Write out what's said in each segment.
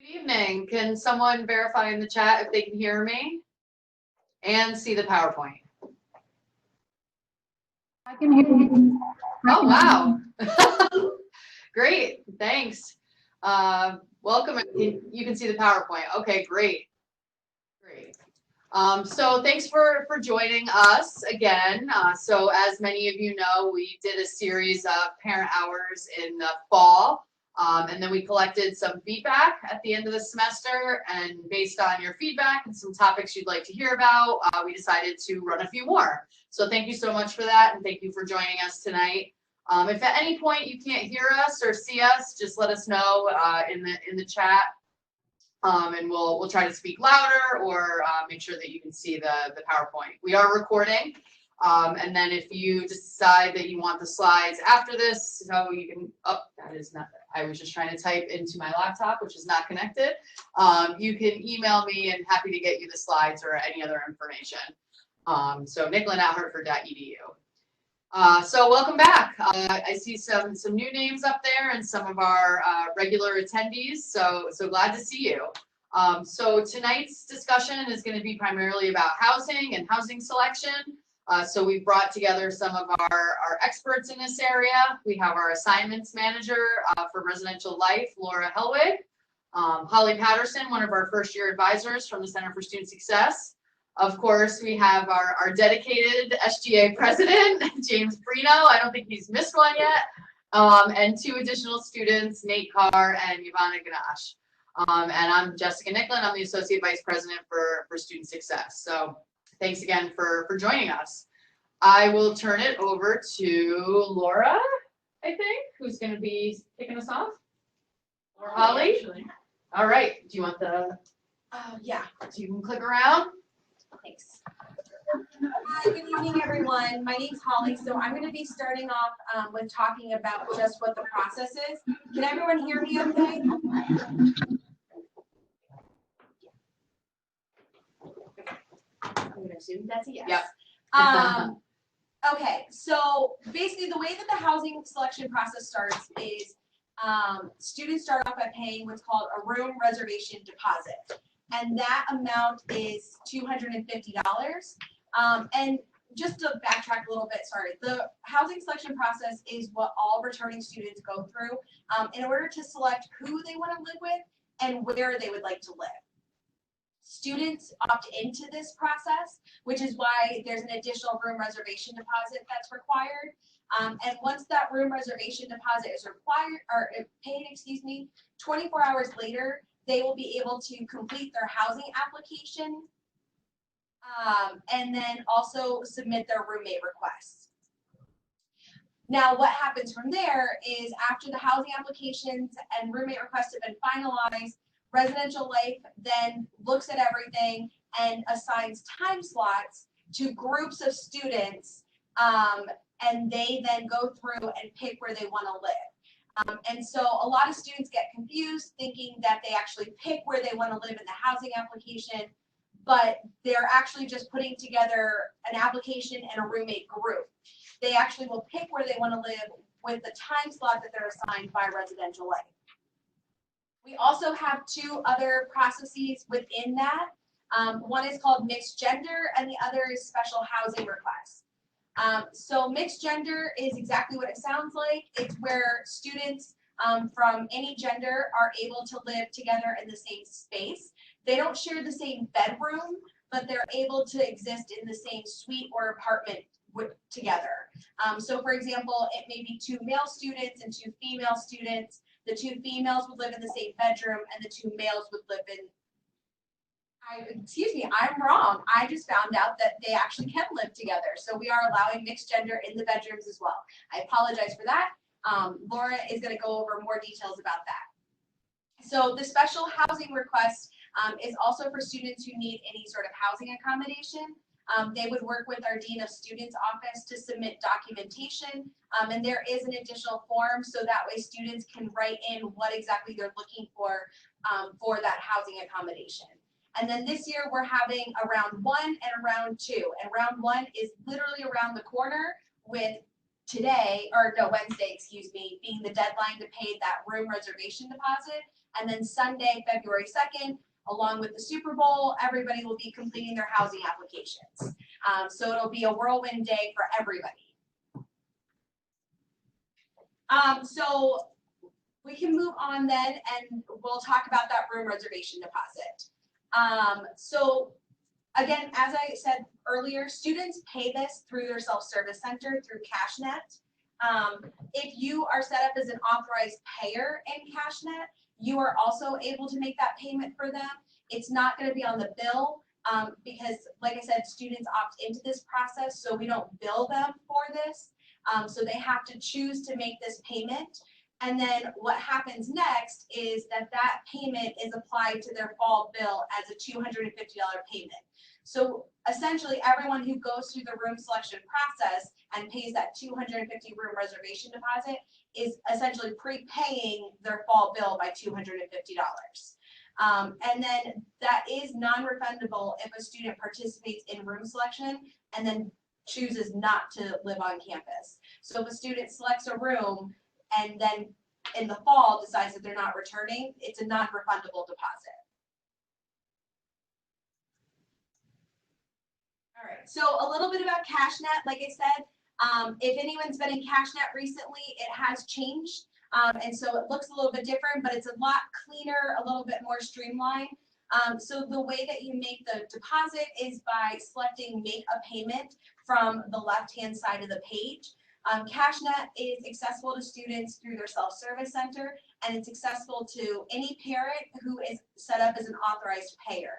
Evening. Can someone verify in the chat if they can hear me and see the PowerPoint? I can hear you. Oh, wow. Great. Thanks. Welcome. You can see the PowerPoint. Okay, great. Great. So thanks for joining us again. So as many of you know, we did a series of parent hours in the fall. And then we collected some feedback at the end of the semester, and based on your feedback and some topics you'd like to hear about, we decided to run a few more. So thank you so much for that, and thank you for joining us tonight. If at any point you can't hear us or see us, just let us know in the chat, and we'll try to speak louder or make sure that you can see the PowerPoint. We are recording. And then if you decide that you want the slides after this, so you can, oh, that is not, I was just trying to type into my laptop, which is not connected. You can email me and happy to get you the slides or any other information. So Nicklin@hartford.edu. So welcome back. I see some new names up there and some of our regular attendees. So glad to see you. So tonight's discussion is going to be primarily about housing and housing selection. So we've brought together some of our experts in this area. We have our assignments manager for residential life, Laura Helwig, Holly Patterson, one of our first year advisors from the Center for Student Success. Of course, we have our dedicated SGA president, James Brino. I don't think he's missed one yet. And two additional students, Nate Carr and Ivana Ganache. And I'm Jessica Nicklin. I'm the associate vice president for student success. So thanks again for joining us. I will turn it over to Laura, I think, who's going to be kicking us off. Or Holly? Actually. All right. Do you want the? Yeah. So you can click around. Thanks. Hi, good evening, everyone. My name's Holly. So I'm going to be starting off with talking about just what the process is. Can everyone hear me okay? I'm going to assume that's a yes. Yep. Okay, so basically the way that the housing selection process starts is students start off by paying what's called a room reservation deposit. And that amount is $250. And just to backtrack a little bit, sorry, the housing selection process is what all returning students go through in order to select who they want to live with and where they would like to live. Students opt into this process, which is why there's an additional room reservation deposit that's required. And once that room reservation deposit is required or paid, 24 hours later, they will be able to complete their housing application and then also submit their roommate requests. Now, what happens from there is after the housing applications and roommate requests have been finalized, Residential Life then looks at everything and assigns time slots to groups of students, and they then go through and pick where they want to live. And so a lot of students get confused thinking that they actually pick where they want to live in the housing application, but they're actually just putting together an application and a roommate group. They actually will pick where they want to live with the time slot that they're assigned by Residential Life. We also have two other processes within that. One is called mixed gender and the other is special housing requests. So mixed gender is exactly what it sounds like. It's where students from any gender are able to live together in the same space. They don't share the same bedroom, but they're able to exist in the same suite or apartment together. So for example, it may be two male students and two female students. The two females would live in the same bedroom and the two males would live in, excuse me, I'm wrong. I just found out that they actually can live together. So we are allowing mixed gender in the bedrooms as well. I apologize for that. Laura is going to go over more details about that. So the special housing request is also for students who need any sort of housing accommodation. They would work with our Dean of Students office to submit documentation, and there is an additional form so that way students can write in what exactly they're looking for that housing accommodation. And then this year we're having a round 1 and a round 2, and round 1 is literally around the corner with Wednesday, being the deadline to pay that room reservation deposit. And then Sunday, February 2nd, along with the Super Bowl, everybody will be completing their housing applications. So it'll be a whirlwind day for everybody. So we can move on then, and we'll talk about that room reservation deposit. So again, as I said earlier, students pay this through their self-service center through CashNet. If you are set up as an authorized payer in CashNet, you are also able to make that payment for them. It's not going to be on the bill because, like I said, students opt into this process, so we don't bill them for this. So they have to choose to make this payment. And then what happens next is that that payment is applied to their fall bill as a $250 payment. So essentially, everyone who goes through the room selection process and pays that $250 room reservation deposit is essentially prepaying their fall bill by $250. And then that is non-refundable if a student participates in room selection and then chooses not to live on campus. So if a student selects a room and then in the fall decides that they're not returning, it's a non-refundable deposit. All right, so a little bit about CashNet. Like I said, if anyone's been in CashNet recently, it has changed. And so it looks a little bit different, but it's a lot cleaner, a little bit more streamlined. So the way that you make the deposit is by selecting make a payment from the left-hand side of the page. CashNet is accessible to students through their self-service center, and it's accessible to any parent who is set up as an authorized payer.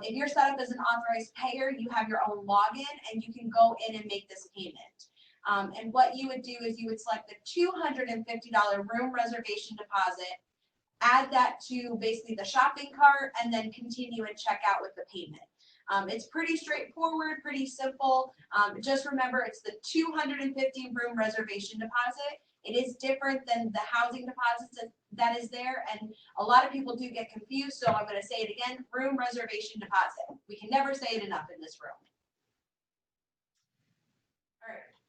If you're set up as an authorized payer, you have your own login and you can go in and make this payment. And what you would do is you would select the $250 room reservation deposit, add that to basically the shopping cart, and then continue and check out with the payment. It's pretty straightforward, pretty simple. Just remember, it's the $250 room reservation deposit. It is different than the housing deposits that is there, and a lot of people do get confused, so I'm going to say it again, room reservation deposit. We can never say it enough in this room.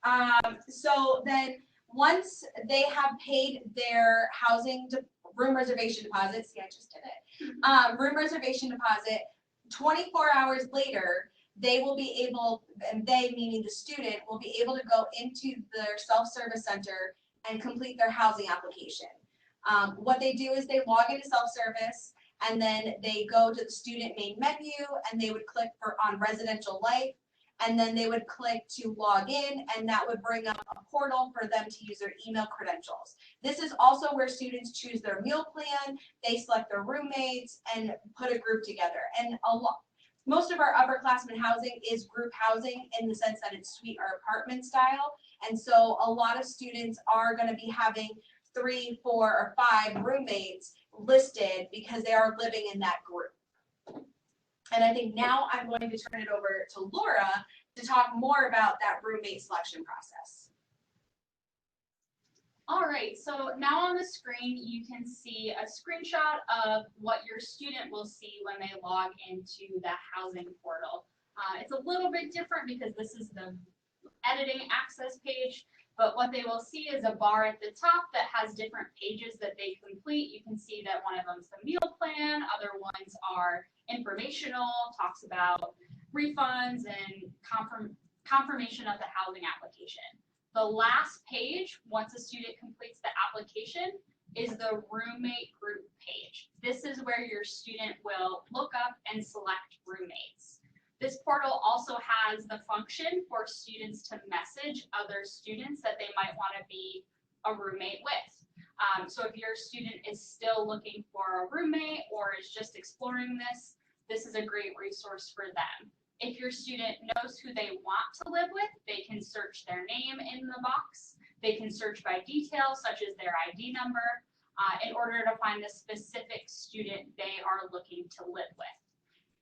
All right, so then once they have paid their room reservation deposit, see, I just did it, room reservation deposit, 24 hours later, they will be able, and they, meaning the student, will be able to go into their self-service center and complete their housing application. What they do is they log into self-service, and then they go to the student main menu, and they would click on residential life, and then they would click to log in, and that would bring up a portal for them to use their email credentials. This is also where students choose their meal plan, they select their roommates, and put a group together. And most of our upperclassmen housing is group housing in the sense that it's suite or apartment style. And so a lot of students are going to be having 3, 4, or 5 roommates listed because they are living in that group. And I think now I'm going to turn it over to Laura to talk more about that roommate selection process. All right, so now on the screen, you can see a screenshot of what your student will see when they log into the housing portal. It's a little bit different because this is the editing access page, but what they will see is a bar at the top that has different pages that they complete. You can see that one of them is the meal plan, other ones are informational, talks about refunds and confirmation of the housing application. The last page, once a student completes the application, is the roommate group page. This is where your student will look up and select roommates. This portal also has the function for students to message other students that they might want to be a roommate with. So if your student is still looking for a roommate or is just exploring this, this is a great resource for them. If your student knows who they want to live with, they can search their name in the box. They can search by details such as their ID number in order to find the specific student they are looking to live with.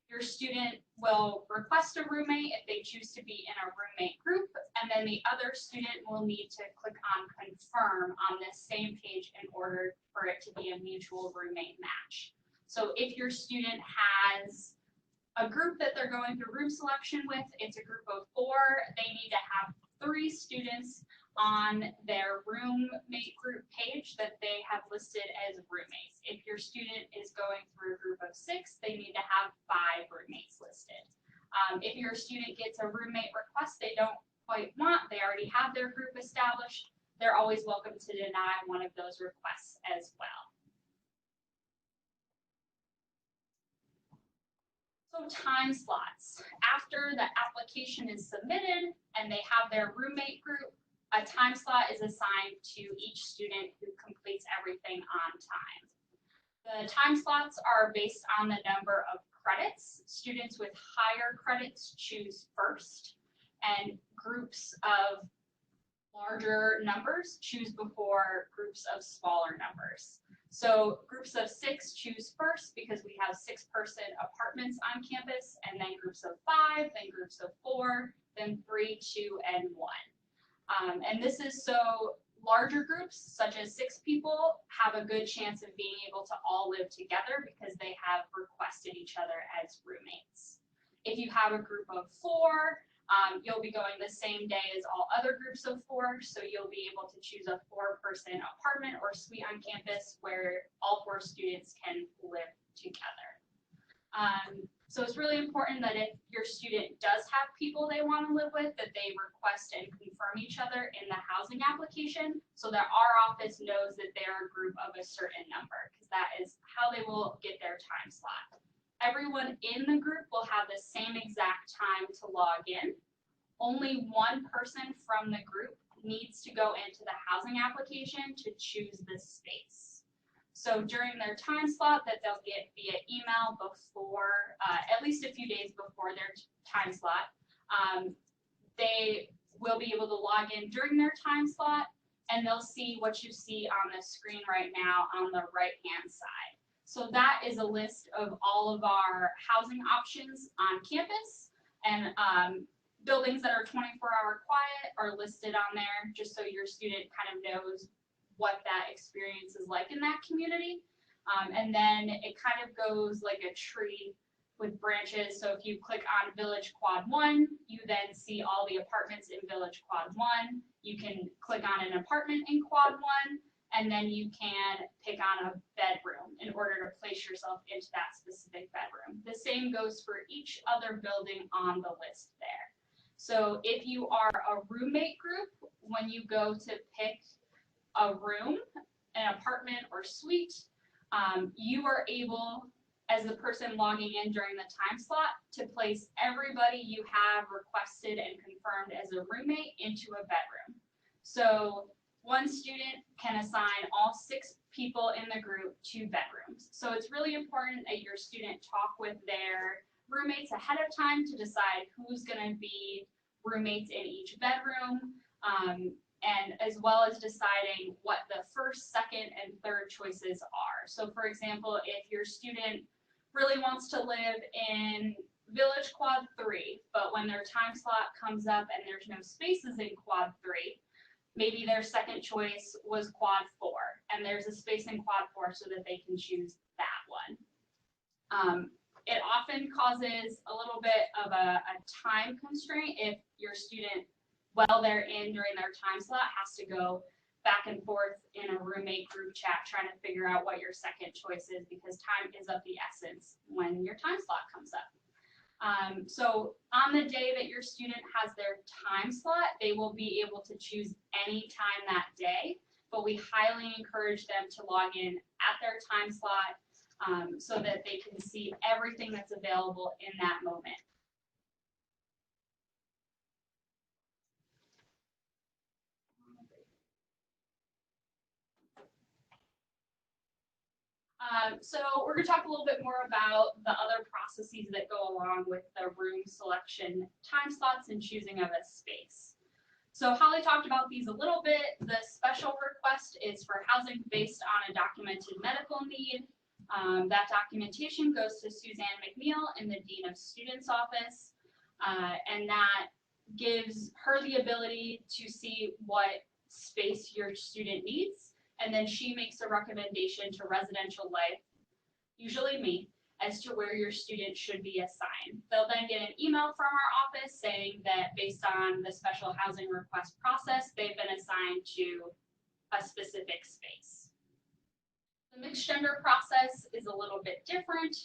Your student will request a roommate if they choose to be in a roommate group, and then the other student will need to click on confirm on this same page in order for it to be a mutual roommate match. So if your student has a group that they're going through room selection with, it's a group of 4, they need to have 3 students on their roommate group page that they have listed as roommates. If your student is going through a group of 6, they need to have 5 roommates listed. If your student gets a roommate request they don't quite want, they already have their group established, they're always welcome to deny one of those requests as well. So time slots. After the application is submitted and they have their roommate group, a time slot is assigned to each student who completes everything on time. The time slots are based on the number of credits. Students with higher credits choose first, and groups of larger numbers choose before groups of smaller numbers. So groups of 6 choose first because we have 6-person apartments on campus, and then groups of 5, then groups of 4, then 3, 2, and 1. And this is so larger groups, such as 6 people, have a good chance of being able to all live together because they have requested each other as roommates. If you have a group of 4, you'll be going the same day as all other groups of 4, so you'll be able to choose a 4-person apartment or suite on campus where all 4 students can live together. So it's really important that if your student does have people they want to live with, that they request and confirm each other in the housing application so that our office knows that they're a group of a certain number, because that is how they will get their time slot. Everyone in the group will have the same exact time to log in. Only one person from the group needs to go into the housing application to choose the space. So during their time slot that they'll get via email before, at least a few days before their time slot, they will be able to log in during their time slot, and they'll see what you see on the screen right now on the right-hand side. So that is a list of all of our housing options on campus, and buildings that are 24-hour quiet are listed on there just so your student kind of knows what that experience is like in that community. And then it kind of goes like a tree with branches. So if you click on Village Quad 1, you then see all the apartments in Village Quad 1. You can click on an apartment in Quad 1, and then you can pick on a bedroom in order to place yourself into that specific bedroom. The same goes for each other building on the list there. So if you are a roommate group, when you go to pick a room, an apartment, or suite, you are able, as the person logging in during the time slot, to place everybody you have requested and confirmed as a roommate into a bedroom. So one student can assign all 6 people in the group to bedrooms. So it's really important that your student talk with their roommates ahead of time to decide who's going to be roommates in each bedroom, and as well as deciding what the first, second, and third choices are. So for example, if your student really wants to live in Village Quad 3, but when their time slot comes up and there's no spaces in Quad 3, maybe their second choice was Quad 4, and there's a space in Quad 4 so that they can choose that one. It often causes a little bit of a time constraint if your student, while they're in during their time slot, has to go back and forth in a roommate group chat trying to figure out what your second choice is, because time is of the essence when your time slot comes up. So on the day that your student has their time slot, they will be able to choose any time that day, but we highly encourage them to log in at their time slot so that they can see everything that's available in that moment. So we're going to talk a little bit more about the other processes that go along with the room selection, time slots, and choosing of a space. So Holly talked about these a little bit. The special request is for housing based on a documented medical need. That documentation goes to Suzanne McNeil in the Dean of Students office, and that gives her the ability to see what space your student needs, and then she makes a recommendation to Residential Life, usually me, as to where your student should be assigned. They'll then get an email from our office saying that based on the special housing request process, they've been assigned to a specific space. The mixed gender process is a little bit different.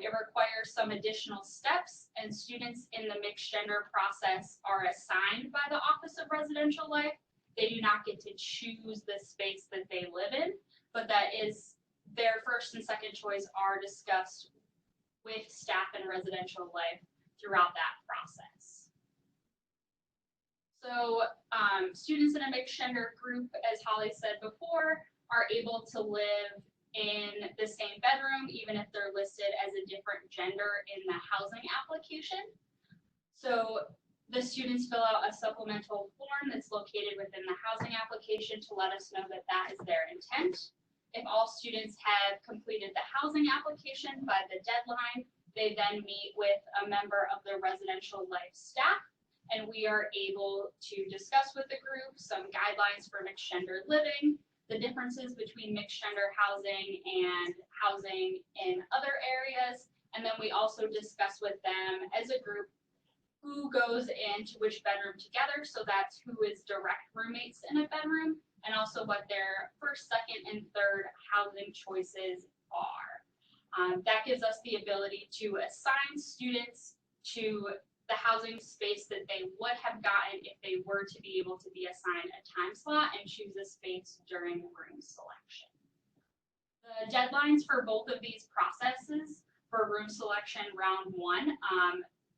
It requires some additional steps, and students in the mixed gender process are assigned by the Office of Residential Life. They do not get to choose the space that they live in, but that is their first and second choice are discussed with staff and residential life throughout that process. So students in a mixed gender group, as Holly said before, are able to live in the same bedroom, even if they're listed as a different gender in the housing application. So the students fill out a supplemental form that's located within the housing application to let us know that that is their intent. If all students have completed the housing application by the deadline, they then meet with a member of the residential life staff, and we are able to discuss with the group some guidelines for mixed gender living, the differences between mixed gender housing and housing in other areas, and then we also discuss with them as a group who goes into which bedroom together, so that's who is direct roommates in a bedroom, and also what their first, second, and third housing choices are. That gives us the ability to assign students to the housing space that they would have gotten if they were to be able to be assigned a time slot and choose a space during room selection. The deadlines for both of these processes for room selection round 1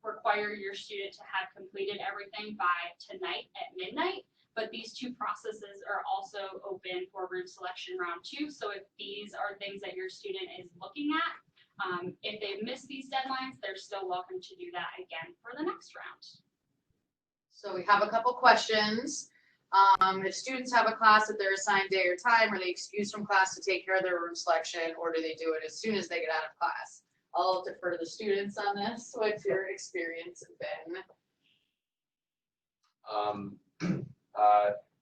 require your student to have completed everything by tonight at midnight, but these two processes are also open for room selection round 2. So if these are things that your student is looking at, if they've missed these deadlines, they're still welcome to do that again for the next round. So we have a couple questions. If students have a class at their assigned day or time, are they excused from class to take care of their room selection, or do they do it as soon as they get out of class? I'll defer to the students on this. What's your experience been?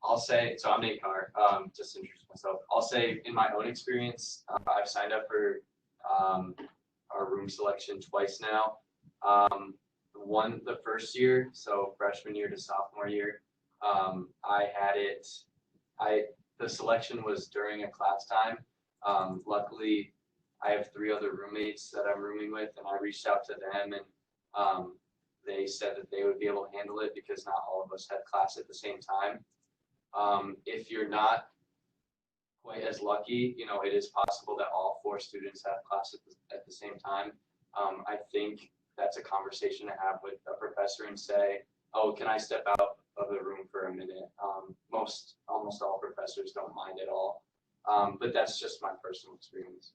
I'll say, so I'm Nate Carr, just to introduce myself. I'll say in my own experience, I've signed up for our room selection twice now. The first year, so freshman year to sophomore year, I had it, the selection was during a class time. Luckily, I have 3 other roommates that I'm rooming with, and I reached out to them, and they said that they would be able to handle it because not all of us had class at the same time. If you're not quite as lucky, you know, it is possible that all 4 students have class at the same time. I think that's a conversation to have with a professor and say, oh, can I step out of the room for a minute? Almost all professors don't mind at all, but that's just my personal experience.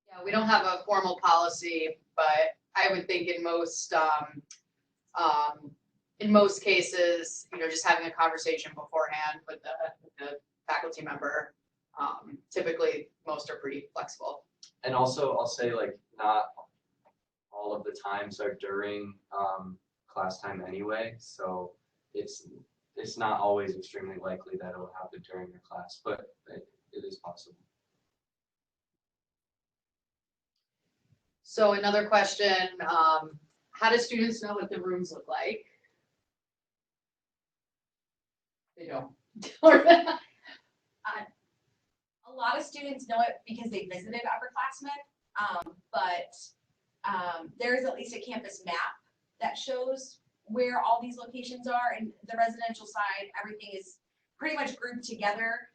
Yeah, we don't have a formal policy, but I would think in most cases, you know, just having a conversation beforehand with the faculty member, typically most are pretty flexible. And also, I'll say, like, not all of the times are during class time anyway, so it's not always extremely likely that it will happen during your class, but it is possible. So another question, how do students know what the rooms look like? They don't. A lot of students know it because they visited upperclassmen, but there's at least a campus map that shows where all these locations are, and the residential side, everything is pretty much grouped together.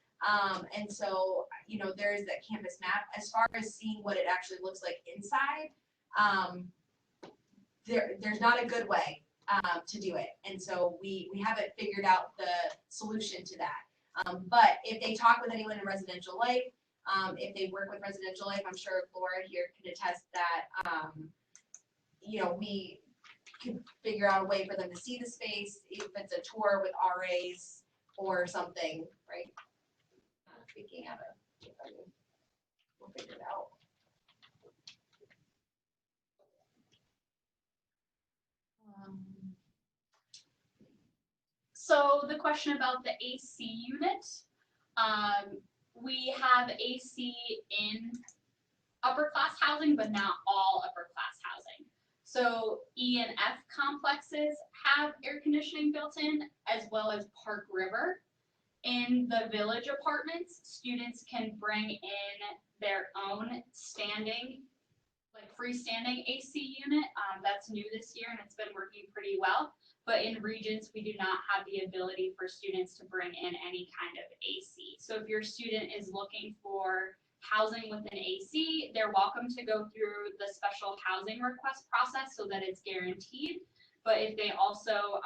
And so, you know, there is that campus map. As far as seeing what it actually looks like inside, there's not a good way to do it. And so we haven't figured out the solution to that. But if they talk with anyone in residential life, if they work with residential life, I'm sure Laura here can attest that, you know, we could figure out a way for them to see the space, if it's a tour with RAs or something, right? Speaking out of, we'll figure it out. So the question about the AC unit, we have AC in upper class housing, but not all upper class housing. So E and F complexes have air conditioning built in, as well as Park River. In the village apartments, students can bring in their own standing, like freestanding AC unit. That's new this year and it's been working pretty well. But in Regents, we do not have the ability for students to bring in any kind of AC. So if your student is looking for housing with an AC, they're welcome to go through the special housing request process so that it's guaranteed. But if they also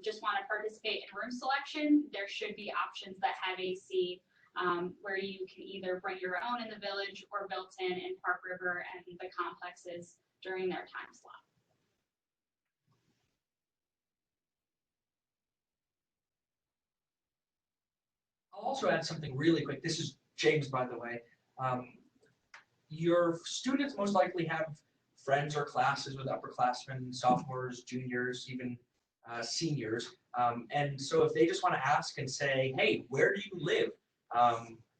just want to participate in room selection, there should be options that have AC where you can either bring your own in the village or built in Park River and the complexes during their time slot. I'll also add something really quick. This is James, by the way. Your students most likely have friends or classes with upperclassmen, sophomores, juniors, even seniors. And so if they just want to ask and say, hey, where do you live?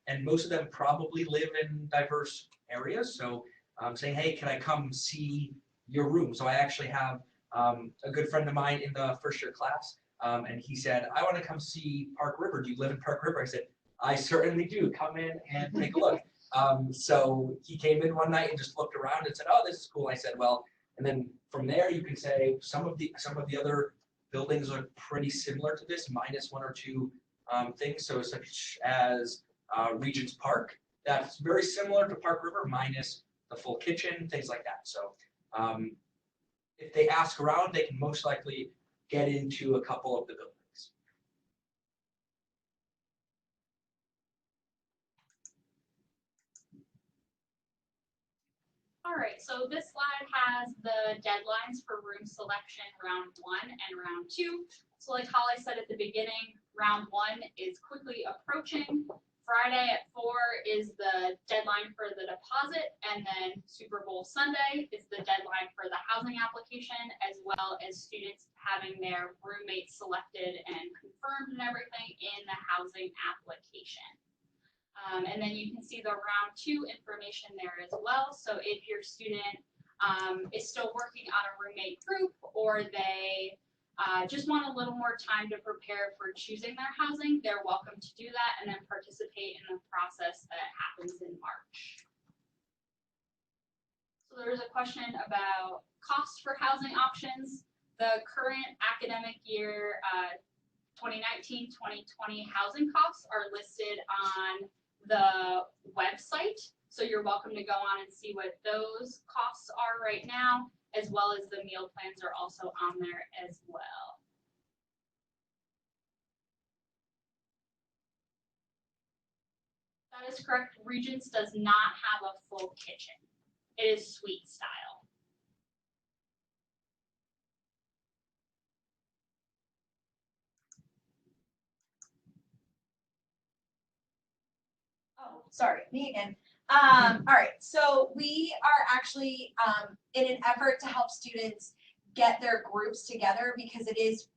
And most of them probably live in diverse areas. So saying, hey, can I come see your room? So I actually have a good friend of mine in the first year class. And he said, I want to come see Park River. Do you live in Park River? I said, I certainly do. Come in and take a look. So he came in one night and just looked around and said, oh, this is cool. I said, well, and then from there you can say some of the other buildings are pretty similar to this, minus one or two things. So such as Regents Park, that's very similar to Park River, minus the full kitchen, things like that. So if they ask around, they can most likely get into a couple of the buildings. All right, so this slide has the deadlines for room selection round 1 and round 2. So like Holly said at the beginning, round 1 is quickly approaching. Friday at 4 is the deadline for the deposit, and then Super Bowl Sunday is the deadline for the housing application, as well as students having their roommates selected and confirmed and everything in the housing application. And then you can see the round 2 information there as well. So if your student is still working on a roommate group, or they just want a little more time to prepare for choosing their housing, they're welcome to do that and then participate in the process that happens in March. So there's a question about cost for housing options. The current academic year 2019-2020 housing costs are listed on the website. So you're welcome to go on and see what those costs are right now, as well as the meal plans are also on there as well. That is correct. Regents does not have a full kitchen. It is suite style. Oh, sorry, me again. All right, so we are actually in an effort to help students get their groups together, because it is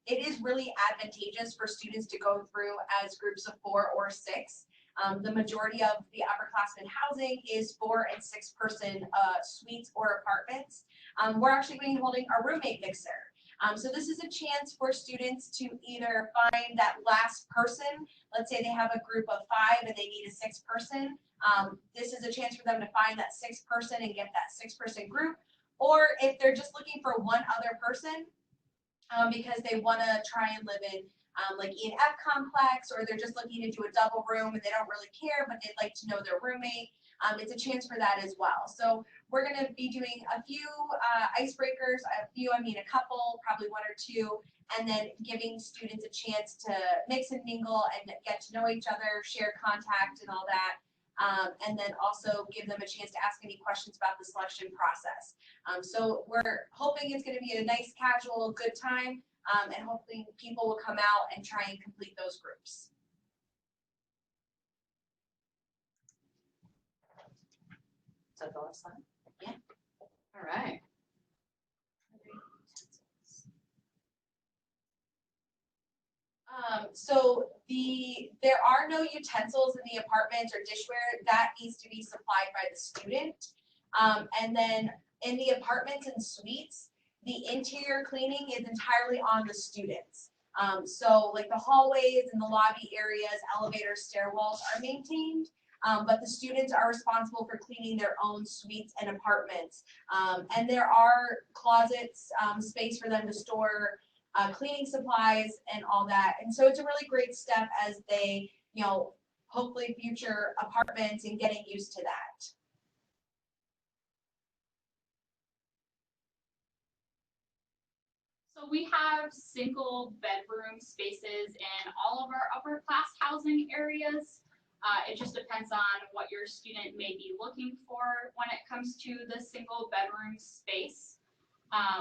really advantageous for students to go through as groups of 4 or 6. The majority of the upperclassmen housing is 4 and 6 person suites or apartments. We're actually going to be holding a roommate mixer. So this is a chance for students to either find that last person. Let's say they have a group of 5 and they need a 6th person. This is a chance for them to find that 6th person and get that 6-person group. Or if they're just looking for one other person because they want to try and live in like E and F complex, or they're just looking to do a double room and they don't really care, but they'd like to know their roommate. It's a chance for that as well. So we're going to be doing a few icebreakers, a couple, probably 1 or 2, and then giving students a chance to mix and mingle and get to know each other, share contact and all that. And then also give them a chance to ask any questions about the selection process. So we're hoping it's going to be a nice, casual, good time, and hopefully people will come out and try and complete those groups. Is that the last slide? Yeah. All right. So there are no utensils in the apartments or dishware. That needs to be supplied by the student. And then in the apartments and suites, the interior cleaning is entirely on the students. So like the hallways and the lobby areas, elevators, stairwells are maintained, but the students are responsible for cleaning their own suites and apartments. And there are closets, space for them to store cleaning supplies and all that. And so it's a really great step as they, hopefully future apartments and getting used to that. So we have single bedroom spaces in all of our upper class housing areas. It just depends on what your student may be looking for when it comes to the single bedroom space.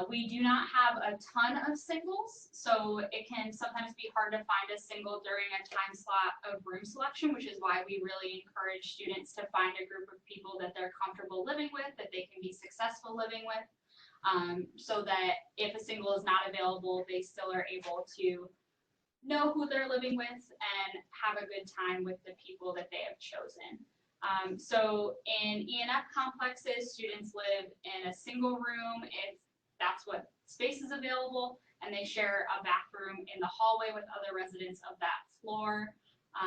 We do not have a ton of singles, so it can sometimes be hard to find a single during a time slot of room selection, which is why we really encourage students to find a group of people that they're comfortable living with, that they can be successful living with. So that if a single is not available, they still are able to know who they're living with and have a good time with the people that they have chosen. So in E&F complexes, students live in a single room if that's what space is available, and they share a bathroom in the hallway with other residents of that floor.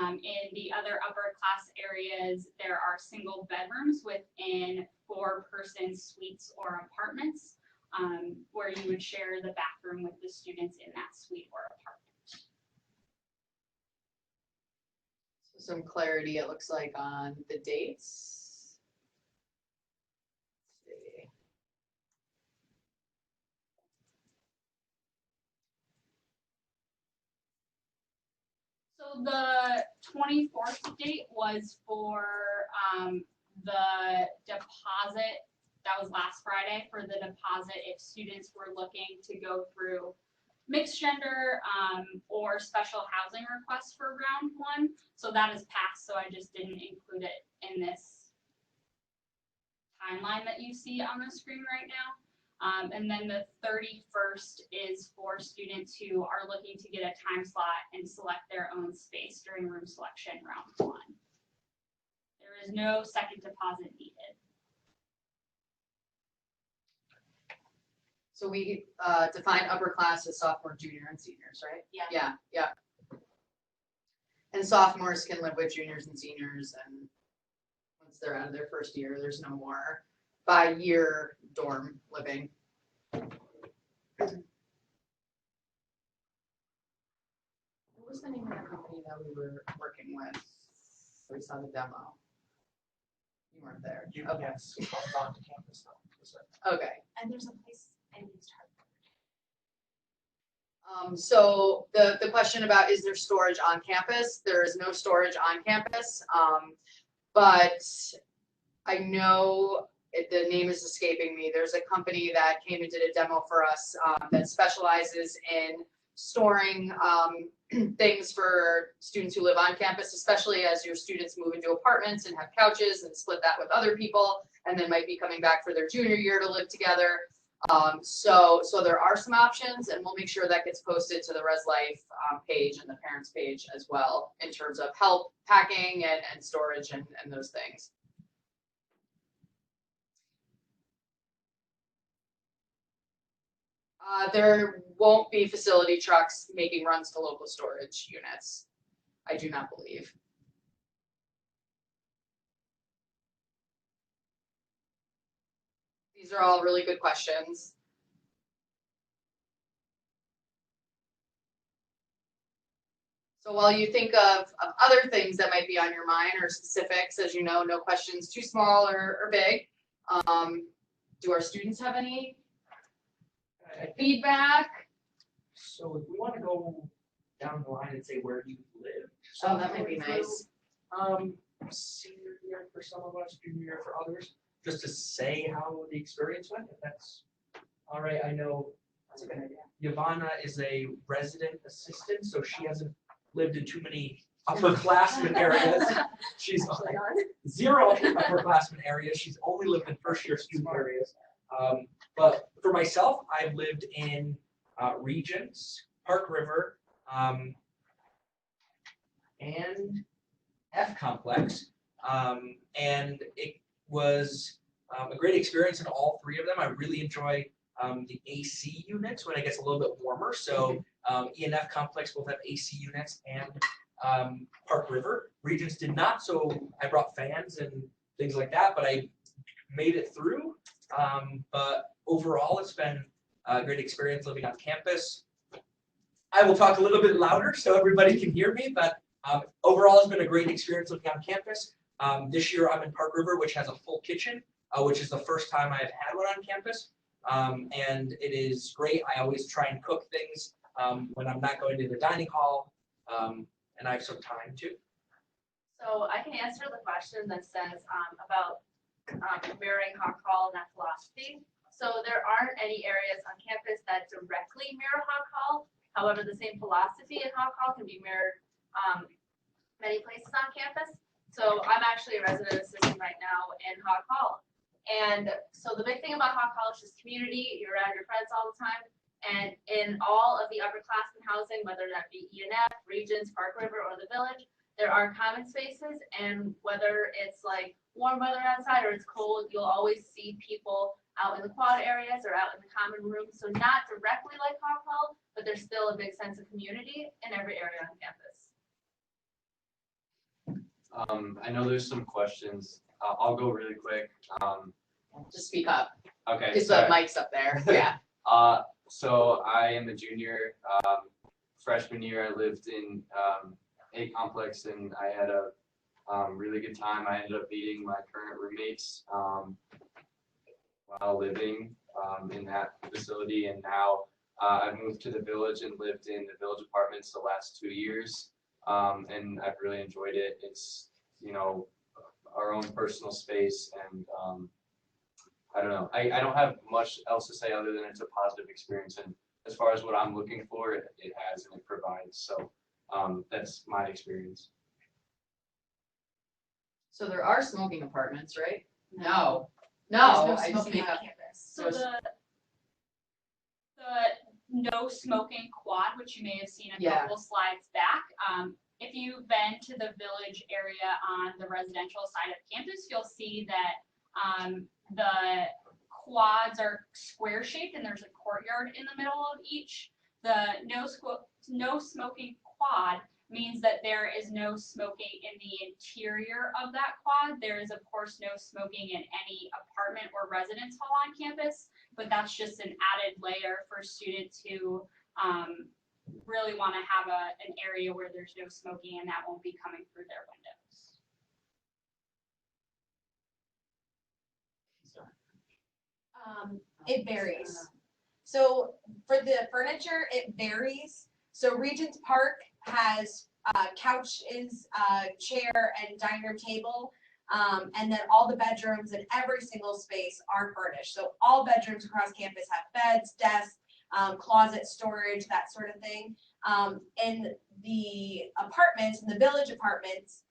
In the other upper class areas, there are single bedrooms within 4-person suites or apartments, where you would share the bathroom with the students in that suite or apartment. So some clarity, it looks like, on the dates. Let's see. So the 24th date was for the deposit. That was last Friday for the deposit if students were looking to go through mixed gender or special housing requests for round 1. So that is passed, so I just didn't include it in this timeline that you see on the screen right now. And then the 31st is for students who are looking to get a time slot and select their own space during room selection round 1. There is no second deposit needed. So we define upper class as sophomore, junior, and seniors, right? Yeah. Yeah. And sophomores can live with juniors and seniors, and once they're out of their first year, there's no more by year dorm living. What was the name of the company that we were working with? We saw the demo. You weren't there. Okay. Yes, I'll talk to campus though. Okay. And there's a place I used Hartford. So the question about is there storage on campus? There is no storage on campus, but I know the name is escaping me. There's a company that came and did a demo for us that specializes in storing things for students who live on campus, especially as your students move into apartments and have couches and split that with other people, and then might be coming back for their junior year to live together. So there are some options, and we'll make sure that gets posted to the Res Life page and the parents page as well in terms of help packing and storage and those things. There won't be facility trucks making runs to local storage units. I do not believe. These are all really good questions. So while you think of other things that might be on your mind or specifics, as you know, no questions too small or big. Do our students have any feedback? So if we want to go down the line and say where you live. Oh, that might be nice. Senior year for some of us, junior year for others, just to say how the experience went, if that's all right. I know That's a good idea. Yvonne is a resident assistant, so she hasn't lived in too many upperclassmen areas. She's zero upperclassmen areas. She's only lived in first year student areas. But for myself, I've lived in Regents, Park River, and F complex, and it was a great experience in all three of them. I really enjoy the AC units when it gets a little bit warmer. So ENF complex both have AC units and Park River. Regents did not, so I brought fans and things like that, but I made it through. But overall, it's been a great experience living on campus. I will talk a little bit louder so everybody can hear me, but overall, it's been a great experience living on campus. This year, I'm in Park River, which has a full kitchen, which is the first time I've had one on campus. And it is great. I always try and cook things when I'm not going to the dining hall, and I have some time too. So I can answer the question that says about mirroring Hawk Hall and that philosophy. So there aren't any areas on campus that directly mirror Hawk Hall. However, the same philosophy in Hawk Hall can be mirrored many places on campus. So I'm actually a resident assistant right now in Hawk Hall. And so the big thing about Hawk Hall is just community. You're around your friends all the time. And in all of the upperclassmen housing, whether that be ENF, Regents, Park River, or the Village, there are common spaces. And whether it's like warm weather outside or it's cold, you'll always see people out in the quad areas or out in the common rooms. So not directly like Hawk Hall, but there's still a big sense of community in every area on campus. I know there's some questions. I'll go really quick. Just speak up, Okay. because the sorry. mic's up there, yeah. So I am a junior. Freshman year, I lived in A complex, and I had a really good time. I ended up meeting my current roommates while living in that facility, and now I moved to the Village and lived in the Village apartments the last 2 years, and I've really enjoyed it. It's, you know, our own personal space, and I don't know. I don't have much else to say other than it's a positive experience, and as far as what I'm looking for, it has and it provides. So that's my experience. So there are smoking apartments, right? No, There's no, no I just smoking make on up. campus. So the no smoking quad, which you may have seen a Yeah. couple slides back. If you've been to the Village area on the residential side of campus, you'll see that the quads are square shaped and there's a courtyard in the middle of each. The no smoking quad means that there is no smoking in the interior of that quad. There is, of course, no smoking in any apartment or residence hall on campus, but that's just an added layer for students who really want to have an area where there's no smoking and that won't be coming through their windows. It varies. So for the furniture, it varies. So Regents Park has couches, chair, and dining room table. And then all the bedrooms in every single space are furnished. So all bedrooms across campus have beds, desks, closet storage, that sort of thing. In the apartments, in the Village apartments,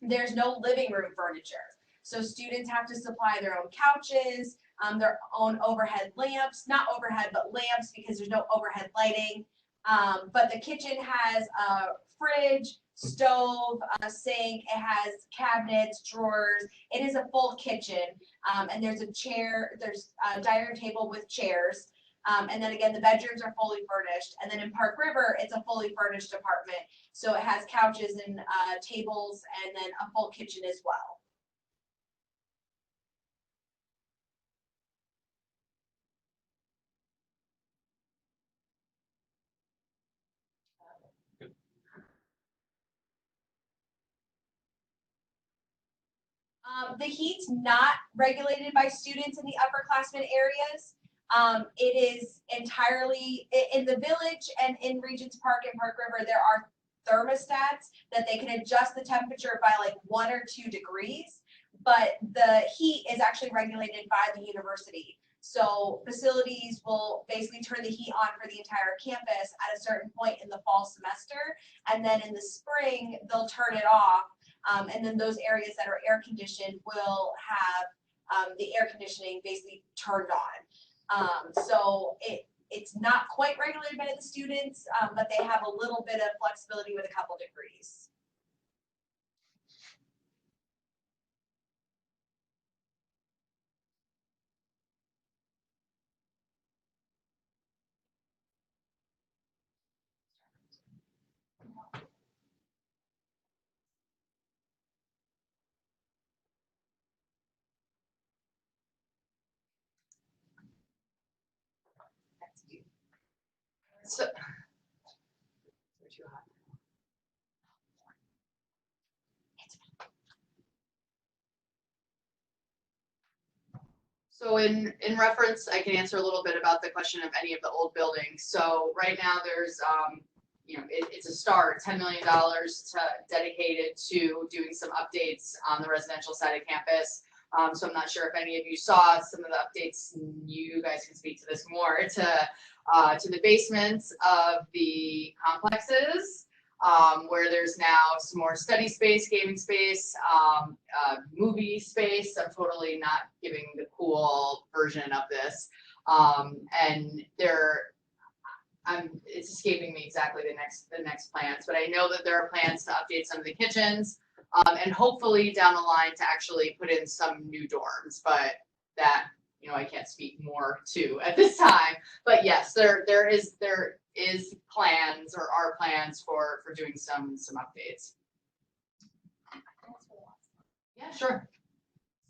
there's no living room furniture. So students have to supply their own couches, their own overhead lamps, not overhead, but lamps because there's no overhead lighting. But the kitchen has a fridge, stove, a sink, it has cabinets, drawers. It is a full kitchen. And there's a chair, there's a dining room table with chairs. And then again, the bedrooms are fully furnished. And then in Park River, it's a fully furnished apartment. So it has couches and tables and then a full kitchen as well. The heat's not regulated by students in the upperclassmen areas. It is entirely in the Village and in Regents Park and Park River. There are thermostats that they can adjust the temperature by like 1 or 2 degrees, but the heat is actually regulated by the university. So facilities will basically turn the heat on for the entire campus at a certain point in the fall semester, and then in the spring they'll turn it off. And then those areas that are air conditioned will have the air conditioning basically turned on. So it's not quite regulated by the students, but they have a little bit of flexibility with a couple degrees. So. So in reference, I can answer a little bit about the question of any of the old buildings. So right now there's, it's a start, $10 million dedicated to doing some updates on the residential side of campus. So I'm not sure if any of you saw some of the updates. You guys can speak to this more, to the basements of the complexes, where there's now some more study space, gaming space, movie space. I'm totally not giving the cool version of this. And it's escaping me exactly the next plans, but I know that there are plans to update some of the kitchens, and hopefully down the line to actually put in some new dorms, but that, I can't speak more to at this time. But yes, there is plans or are plans for doing some updates. Yeah, sure.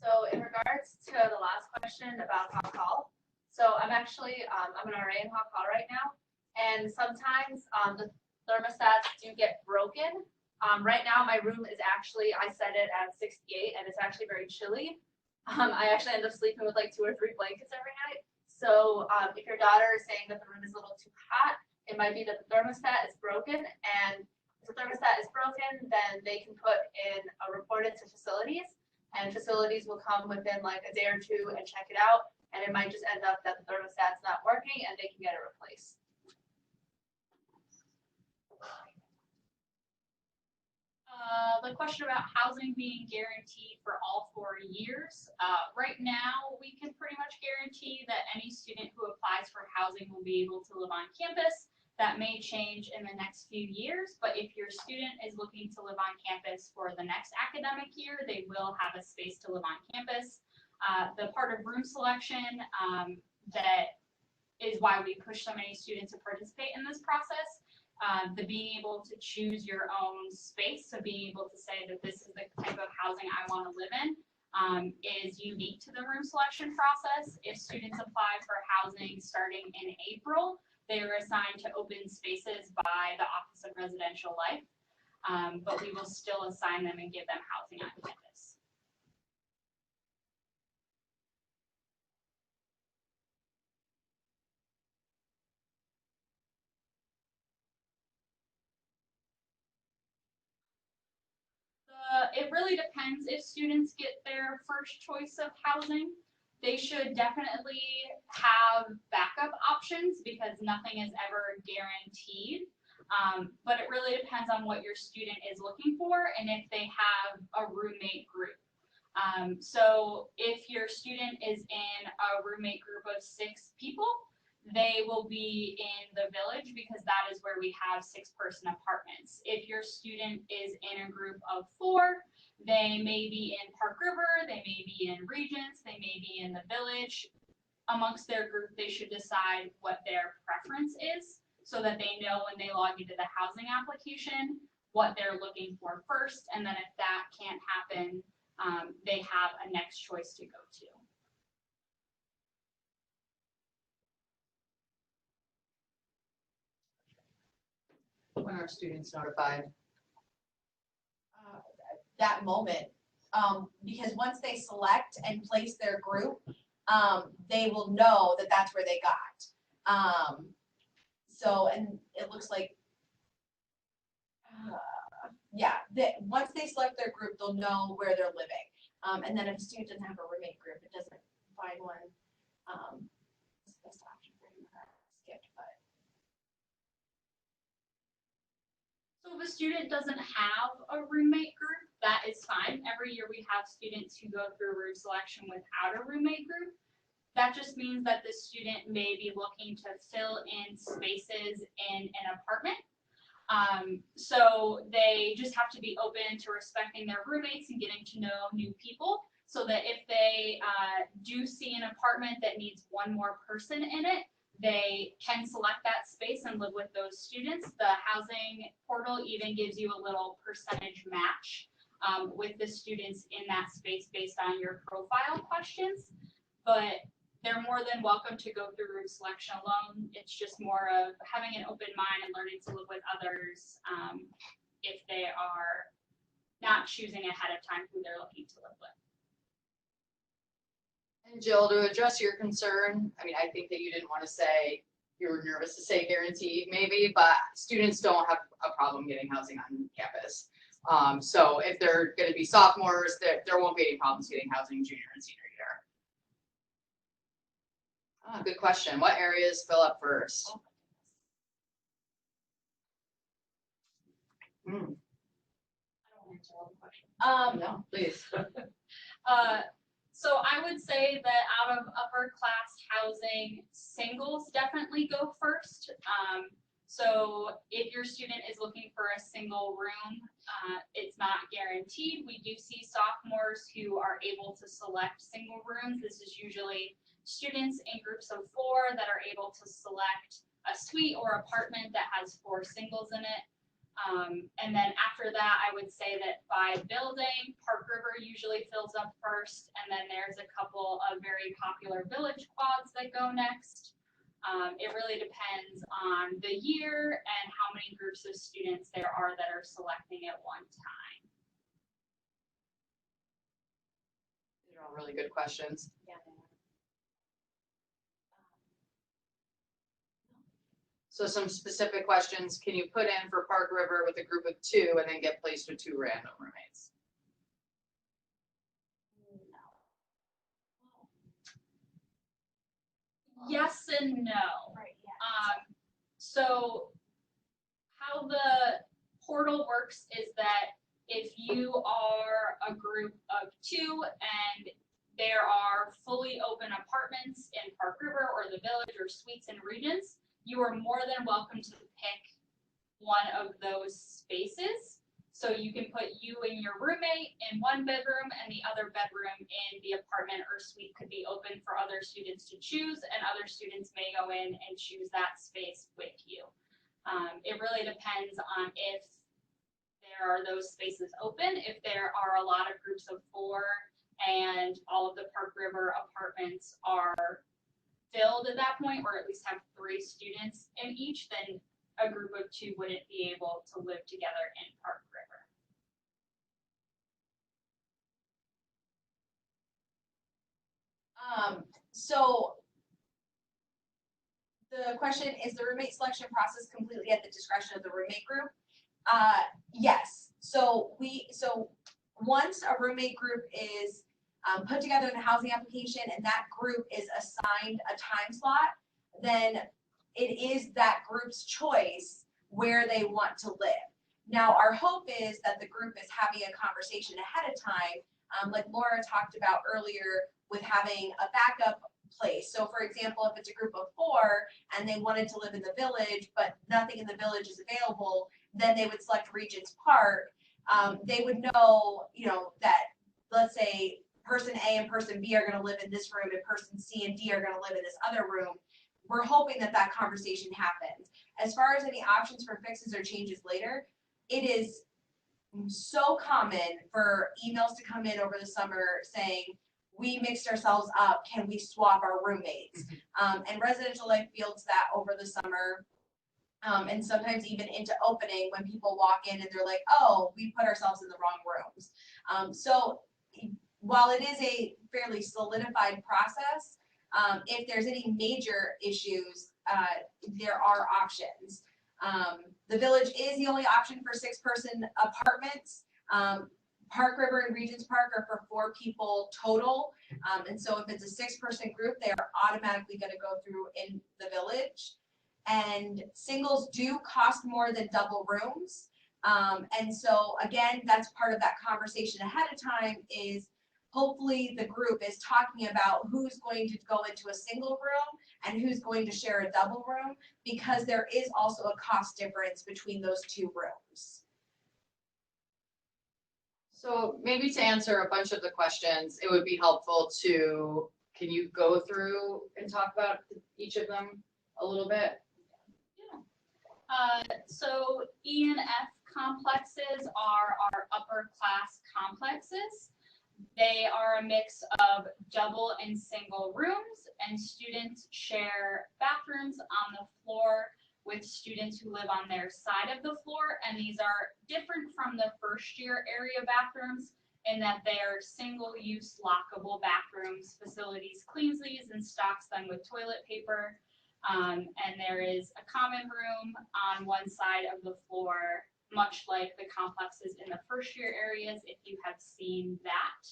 So in regards to the last question about Hawk Hall, so I'm actually, I'm an RA in Hawk Hall right now, and sometimes the thermostats do get broken. Right now my room is actually, I set it at 68 and it's actually very chilly. I actually end up sleeping with like 2 or 3 blankets every night. So if your daughter is saying that the room is a little too hot, it might be that the thermostat is broken, and if the thermostat is broken, then they can put in a report it to facilities, and facilities will come within like a day or 2 and check it out, and it might just end up that the thermostat's not working and they can get it replaced. The question about housing being guaranteed for all 4 years. Right now, we can pretty much guarantee that any student who applies for housing will be able to live on campus. That may change in the next few years, but if your student is looking to live on campus for the next academic year, they will have a space to live on campus. The part of room selection that is why we push so many students to participate in this process. The being able to choose your own space, so being able to say that this is the type of housing I want to live in, is unique to the room selection process. If students apply for housing starting in April, they are assigned to open spaces by the Office of Residential Life, but we will still assign them and give them housing on campus. It really depends. If students get their first choice of housing, they should definitely have backup options because nothing is ever guaranteed. But it really depends on what your student is looking for and if they have a roommate group. So if your student is in a roommate group of 6 people, they will be in the village because that is where we have 6-person apartments. If your student is in a group of 4, they may be in Park River, they may be in Regents, they may be in the village. Amongst their group, they should decide what their preference is so that they know when they log into the housing application what they're looking for first, and then if that can't happen, they have a next choice to go to. When are students notified? That moment, because once they select and place their group, they will know that that's where they got. So, and it looks like, yeah, once they select their group, they'll know where they're living. And then if a student doesn't have a roommate group, it doesn't find one, it's the best option for him to skip, but. So if a student doesn't have a roommate group, that is fine. Every year we have students who go through room selection without a roommate group. That just means that the student may be looking to fill in spaces in an apartment. So they just have to be open to respecting their roommates and getting to know new people, so that if they do see an apartment that needs 1 more person in it, they can select that space and live with those students. The housing portal even gives you a little percentage match with the students in that space based on your profile questions. But they're more than welcome to go through room selection alone. It's just more of having an open mind and learning to live with others if they are not choosing ahead of time who they're looking to live with. And Jill, to address your concern, I mean, I think that you didn't want to say, you were nervous to say guaranteed maybe, but students don't have a problem getting housing on campus. So if they're going to be sophomores, there won't be any problems getting housing junior and senior year. Good question. What areas fill up first? I don't want to answer all the questions. No, please. So I would say that out of upper class housing, singles definitely go first. So if your student is looking for a single room, it's not guaranteed. We do see sophomores who are able to select single rooms. This is usually students in groups of 4 that are able to select a suite or apartment that has 4 singles in it. And then after that, I would say that by building, Park River usually fills up first, and then there's a couple of very popular village quads that go next. It really depends on the year and how many groups of students there are that are selecting at one time. These are all really good questions. Yeah. So some specific questions, can you put in for Park River with a group of 2 and then get placed with 2 random roommates? Yes and no. Right, yeah. So how the portal works is that if you are a group of 2 and there are fully open apartments in Park River or the Village or suites and Regents, you are more than welcome to pick one of those spaces. So you can put you and your roommate in one bedroom, and the other bedroom in the apartment or suite could be open for other students to choose, and other students may go in and choose that space with you. It really depends on if there are those spaces open. If there are a lot of groups of 4 and all of the Park River apartments are filled at that point, or at least have 3 students in each, then a group of 2 wouldn't be able to live together in Park River. So the question is the roommate selection process completely at the discretion of the roommate group? Yes. So once a roommate group is put together in a housing application and that group is assigned a time slot, then it is that group's choice where they want to live. Now, our hope is that the group is having a conversation ahead of time, like Laura talked about earlier, with having a backup place. So for example, if it's a group of 4 and they wanted to live in the Village, but nothing in the Village is available, then they would select Regents Park. They would know, that let's say person A and person B are going to live in this room and person C and D are going to live in this other room. We're hoping that that conversation happens. As far as any options for fixes or changes later, it is so common for emails to come in over the summer saying, we mixed ourselves up, can we swap our roommates? And Residential Life fields that over the summer. And sometimes even into opening when people walk in and they're like, oh, we put ourselves in the wrong rooms. So while it is a fairly solidified process, if there's any major issues, there are options. The Village is the only option for 6-person apartments. Park River and Regents Park are for 4 people total. And so if it's a 6-person group, they are automatically going to go through in the Village. And singles do cost more than double rooms. And so again, that's part of that conversation ahead of time is hopefully the group is talking about who's going to go into a single room and who's going to share a double room, because there is also a cost difference between those 2 rooms. So maybe to answer a bunch of the questions, it would be helpful to, can you go through and talk about each of them a little bit? So E and F complexes are our upper class complexes. They are a mix of double and single rooms, and students share bathrooms on the floor with students who live on their side of the floor, and these are different from the first year area bathrooms in that they are single-use lockable bathrooms. Facilities cleans these and stocks them with toilet paper, and there is a common room on one side of the floor, much like the complexes in the first year areas, if you have seen that.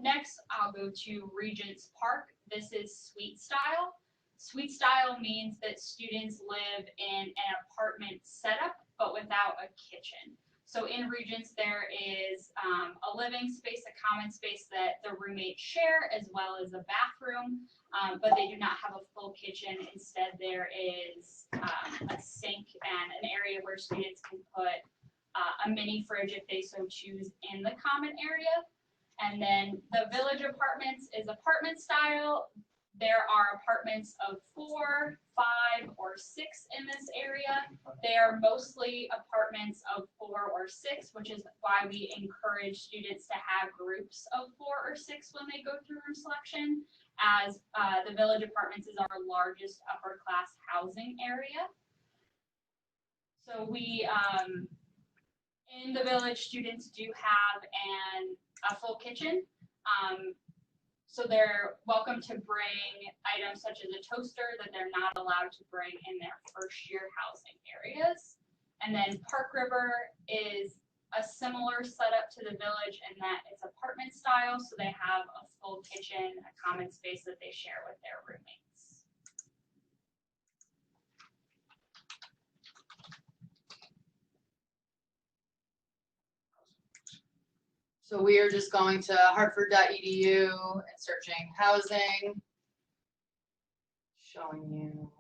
Next, I'll go to Regents Park. This is suite style. Suite style means that students live in an apartment setup, but without a kitchen. So in Regents, there is a living space, a common space that the roommates share, as well as a bathroom, but they do not have a full kitchen. Instead, there is a sink and an area where students can put a mini fridge if they so choose in the common area. And then the village apartments is apartment style. There are apartments of 4, 5, or 6 in this area. They are mostly apartments of 4 or 6, which is why we encourage students to have groups of 4 or 6 when they go through room selection, as the village apartments is our largest upper class housing area. So we, in the village, students do have a full kitchen. So they're welcome to bring items such as a toaster that they're not allowed to bring in their first year housing areas. And then Park River is a similar setup to the village in that it's apartment style. So they have a full kitchen, a common space that they share with their roommates. So we are just going to hartford.edu and searching housing, showing you.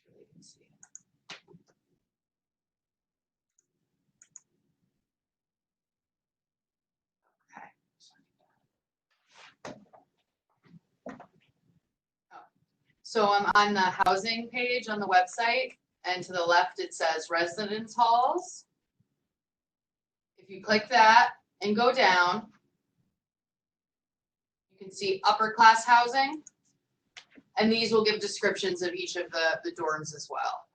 Sure you can see it. Okay. Oh. So I'm on the housing page on the website. And to the left, it says residence halls. If you click that and go down, you can see upper class housing. And these will give descriptions of each of the dorms as well,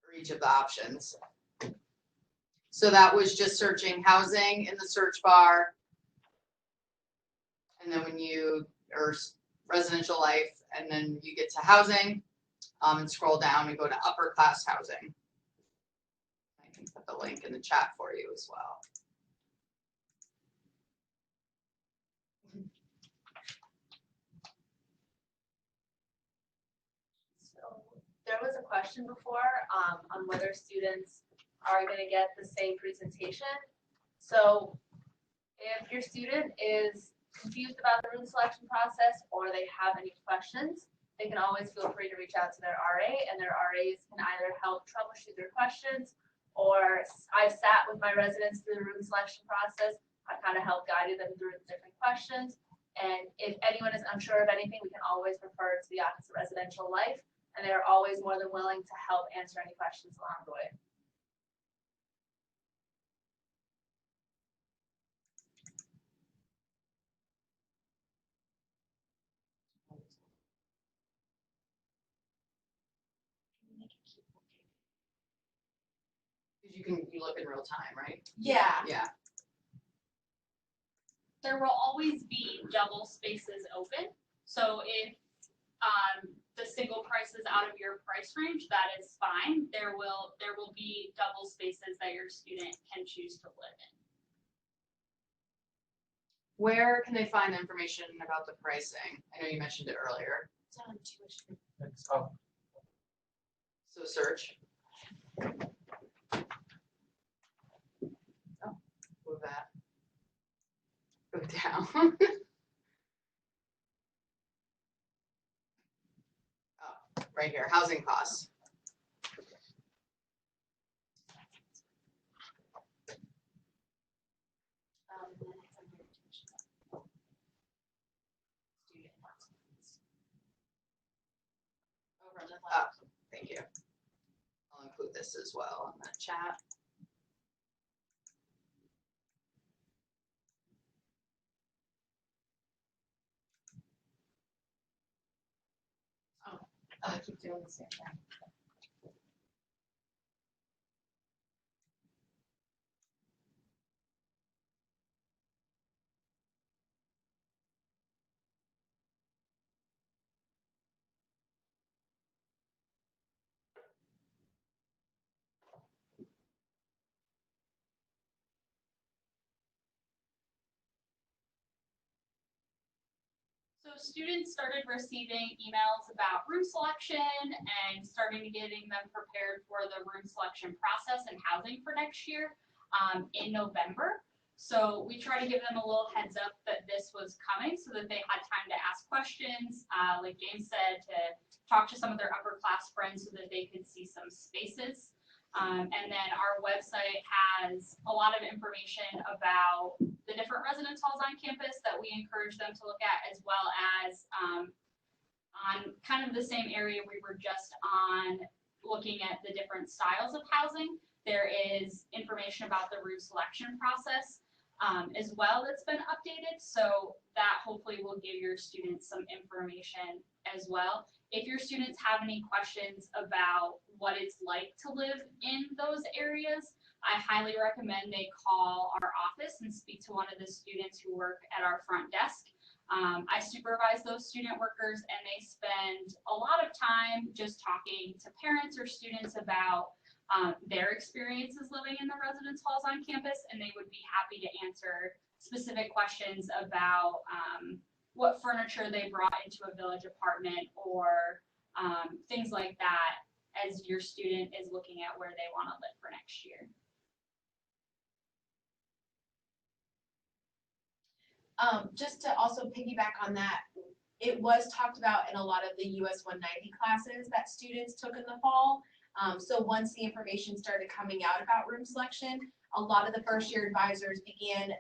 or each of the options. So that was just searching housing in the search bar. And then when you, or residential life, and then you get to housing. And scroll down and go to upper class housing. I can put the link in the chat for you as well. So there was a question before on whether students are going to get the same presentation. So if your student is confused about the room selection process or they have any questions, they can always feel free to reach out to their RA, and their RAs can either help troubleshoot their questions, or I've sat with my residents through the room selection process. I kind of help guided them through the different questions. And if anyone is unsure of anything, we can always refer to the Office of Residential Life, and they're always more than willing to help answer any questions along the way. You look in real time, right? Yeah. Yeah. There will always be double spaces open. So if the single price is out of your price range, that is fine. There will be double spaces that your student can choose to live in. Where can they find information about the pricing? I know you mentioned it earlier. It's on tuition. So search. Oh, move that. Go down. Oh, right here, housing costs. Oh, thank you. I'll include this as well in the chat. doing the same thing. So students started receiving emails about room selection and starting getting them prepared for the room selection process and housing for next year in November. So we try to give them a little heads up that this was coming so that they had time to ask questions, like James said, to talk to some of their upper class friends so that they could see some spaces. And then our website has a lot of information about the different residence halls on campus that we encourage them to look at, as well as on kind of the same area we were just on, looking at the different styles of housing. There is information about the room selection process as well that's been updated, so that hopefully will give your students some information as well. If your students have any questions about what it's like to live in those areas, I highly recommend they call our office and speak to one of the students who work at our front desk. I supervise those student workers, and they spend a lot of time just talking to parents or students about their experiences living in the residence halls on campus, and they would be happy to answer specific questions about what furniture they brought into a village apartment, or things like that, as your student is looking at where they want to live for next year. Just to also piggyback on that, it was talked about in a lot of the US 190 classes that students took in the fall. So once the information started coming out about room selection, a lot of the first year advisors began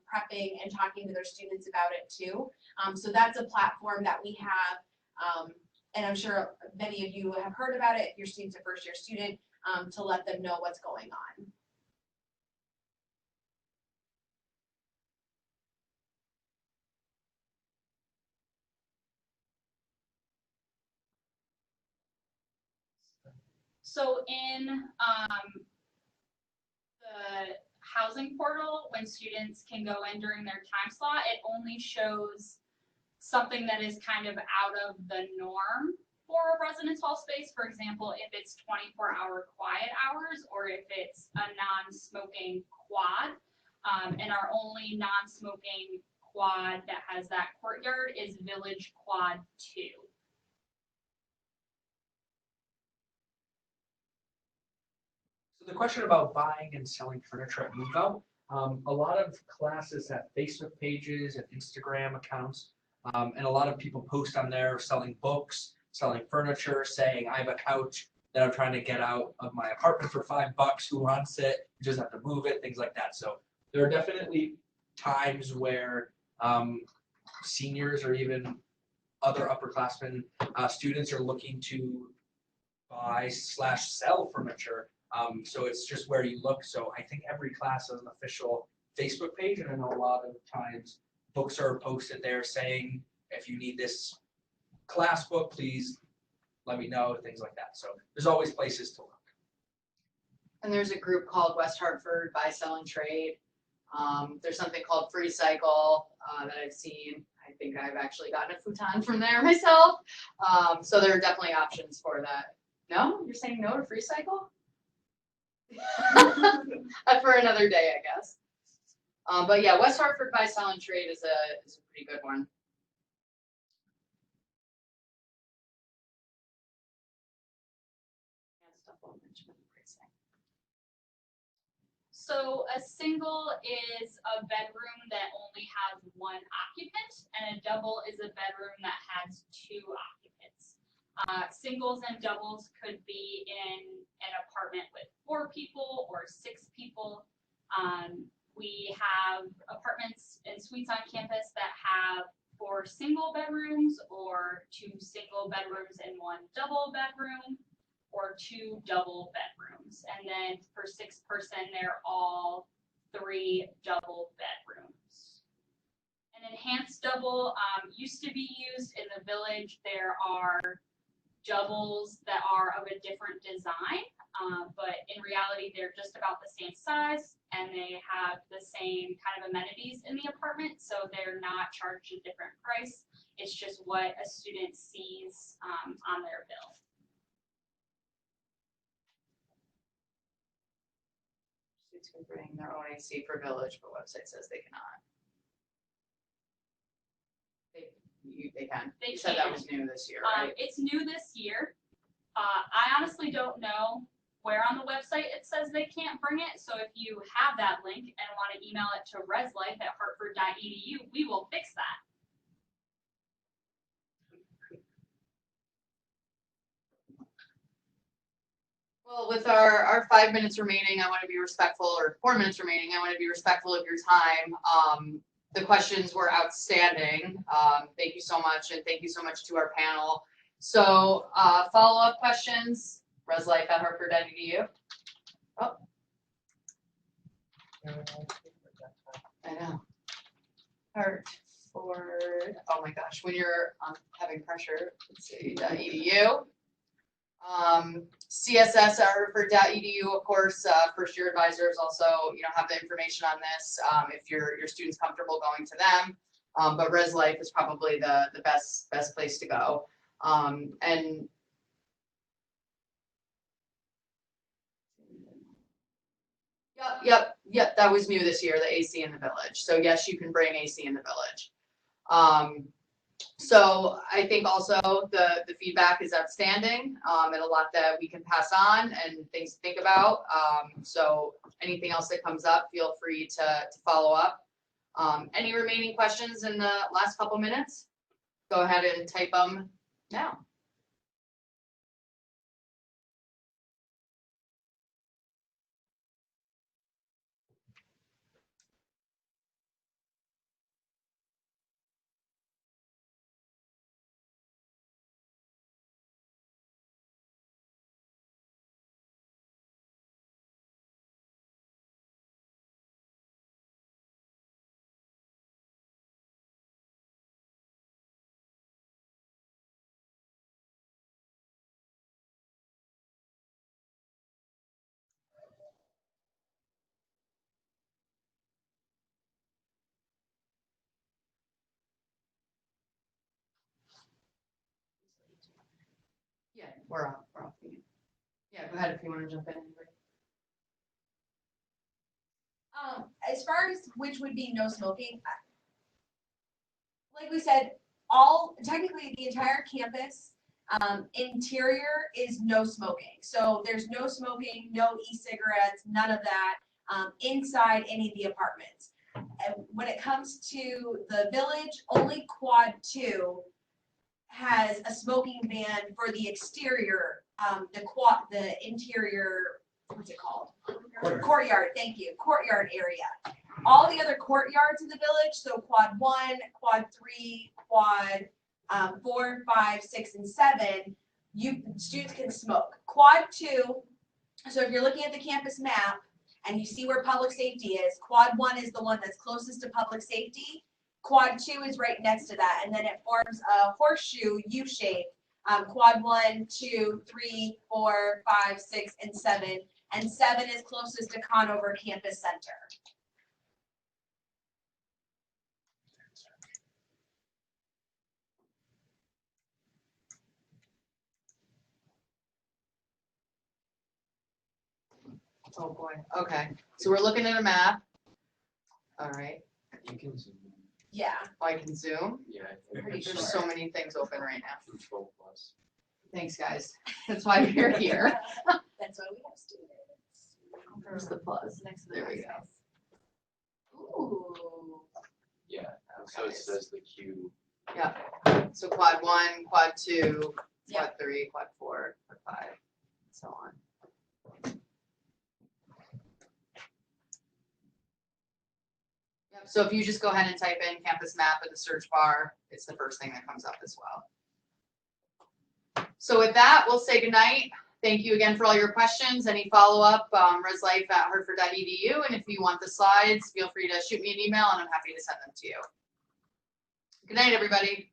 prepping and talking to their students about it too. So that's a platform that we have, and I'm sure many of you have heard about it if your student's a first year student, to let them know what's going on. So in the housing portal, when students can go in during their time slot, it only shows something that is kind of out of the norm for a residence hall space. For example, if it's 24-hour quiet hours, or if it's a non-smoking quad. And our only non-smoking quad that has that courtyard is Village Quad 2. So the question about buying and selling furniture at move out, a lot of classes have Facebook pages and Instagram accounts, and a lot of people post on there selling books, selling furniture, saying I have a couch that I'm trying to get out of my apartment for $5. Who wants it? You just have to move it, things like that. So there are definitely times where seniors or even other upperclassmen students are looking to buy/sell furniture. So it's just where you look. So I think every class has an official Facebook page, and I know a lot of times books are posted there saying, if you need this class book, please let me know, things like that. So there's always places to look. And there's a group called West Hartford Buy, Sell, and Trade. There's something called Free Cycle that I've seen. I think I've actually gotten a futon from there myself. So there are definitely options for that. No? You're saying no to Free Cycle? For another day, I guess. But yeah, West Hartford Buy, Sell, and Trade is a pretty good one. So a single is a bedroom that only has one occupant, and a double is a bedroom that has two occupants. Singles and doubles could be in an apartment with 4 people or 6 people. We have apartments and suites on campus that have 4 single bedrooms, or 2 single bedrooms and 1 double bedroom, or 2 double bedrooms. And then for 6 person, they're all 3 double bedrooms. An enhanced double used to be used in the village. There are doubles that are of a different design, but in reality, they're just about the same size and they have the same kind of amenities in the apartment, so they're not charged a different price. It's just what a student sees on their bill. Students can bring their own AC for village, but website says they cannot. They can. They You said that can. was new this year, right? It's new this year. I honestly don't know where on the website it says they can't bring it. So if you have that link and want to email it to reslife@hartford.edu, we will fix that. Well, with our 5 minutes remaining, I want to be respectful, or 4 minutes remaining, I want to be respectful of your time. The questions were outstanding. Thank you so much, and thank you so much to our panel. So follow-up questions, reslife@hartford.edu. Oh. I know. Hartford, oh my gosh, when you're having pressure, let's see, .edu. CSS@hartford.edu, of course, first year advisors also, have the information on this, if your student's comfortable going to them. But ResLife is probably the best place to go. And Yep, that was new this year, the AC in the village. So yes, you can bring AC in the village. So I think also the feedback is outstanding, and a lot that we can pass on and things to think about. So anything else that comes up, feel free to follow up. Any remaining questions in the last couple minutes? Go ahead and type them now. Yeah, we're off. Yeah, go ahead if you want to jump in. As far as which would be no smoking, like we said, technically the entire campus interior is no smoking. So there's no smoking, no e-cigarettes, none of that inside any of the apartments. And when it comes to the village, only quad 2 has a smoking ban for the exterior, the interior, what's it called? Courtyard, thank you, courtyard area. All the other courtyards in the village, so quad 1, quad 3, quad 4, 5, 6, and 7, students can smoke. Quad 2, so if you're looking at the campus map and you see where public safety is, quad 1 is the one that's closest to public safety. Quad 2 is right next to that, and then it forms a horseshoe U shape. Quad 1, 2, 3, 4, 5, 6, and 7. And 7 is closest to Conover Campus Center. Oh boy. Okay. So we're looking at a map. All right. You can zoom in. Yeah. Oh, I can zoom. Yeah. There's so many things open right now. Control plus. Thanks, guys. That's why we're here. That's why we have students. Where's the plus? There we go. Ooh. Yeah. So it says the Q. Yeah. So quad 1, quad 2, quad Yeah. 3, quad 4, quad 5, and so on. Yep. So if you just go ahead and type in campus map in the search bar, it's the first thing that comes up as well. So with that, we'll say goodnight. Thank you again for all your questions. Any follow-up, reslife@hartford.edu. And if you want the slides, feel free to shoot me an email and I'm happy to send them to you. Good night, everybody.